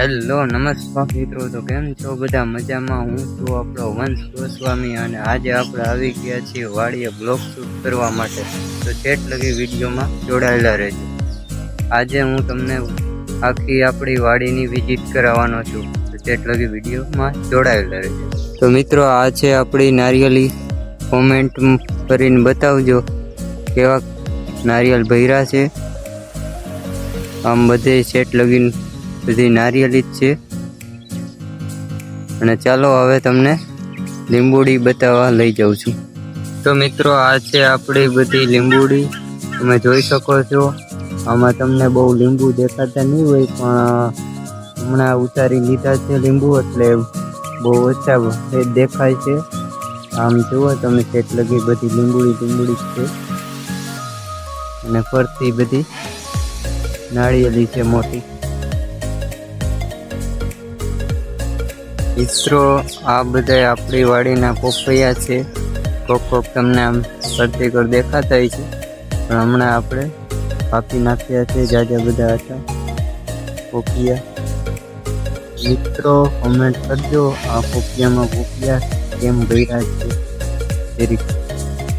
Hello નમસ્કાર મિત્રો, તો કેમ છો બધા? મજામાં? હું છું આપણો વંશ ગોસ્વામી અને આજે આપણે આવી ગયા છીએ વાડીએ બ્લોગ શૂટ કરવા માટે. તો છેટ લગી વિડીયોમાં જોડાયેલા રહેજો. આજે હું તમને આખી આપણી વાડીની વિઝિટ કરાવવાનો છું, તો છેટ લગી વિડીયોમાં જોડાયેલા રહેજો. તો મિત્રો, આ છે આપણી નારિયેળી. કોમેન્ટ કરીને બતાવજો કેવા નારિયેળ ભર્યા છે. આમ બધે છેટ લગીને બધી નારિયેળી જ છે. અને ચાલો હવે તમને લીંબુડી બતાવવા લઈ જાઉં છું. તો મિત્રો, આ છે આપણી બધી લીંબુડી. તમે જોઈ શકો છો. આમાં તમને બહુ લીંબુ દેખાતા નહીં હોય, પણ હમણાં ઉતારી લીધા છે લીંબુ, એટલે બહુ ઓછા દેખાય છે. આમ જુઓ તમે, છેટ લગી બધી લીંબુડી છે. અને ફરતી બધી નાળિયેરી છે મોટી. મિત્રો, આ બધા આપણી વાડીના પોપૈયા છે. કોક તમને આમ ફરતી કર દેખાતા છે, પણ હમણાં આપણે કાપી નાખ્યા છે. જાજા બધા હતા પોપૈયા. મિત્રો, કોમેન્ટ કરજો આ પોપૈયા કેમ ભર્યા છે.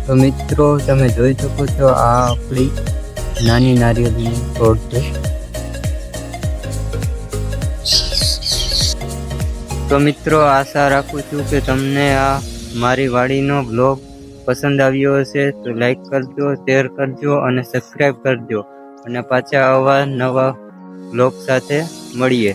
તો મિત્રો, તમે જોઈ શકો છો, આ આપણી નાની નારિયેળીની છોડ છે. તો મિત્રો, આશા રાખું છું કે તમને આ મારી વાડીનો બ્લોગ પસંદ આવ્યો હશે. તો લાઈક કરજો, શેર કરજો અને સબસ્ક્રાઈબ કરજો. અને પાછા આવા નવા બ્લોગ સાથે મળીએ.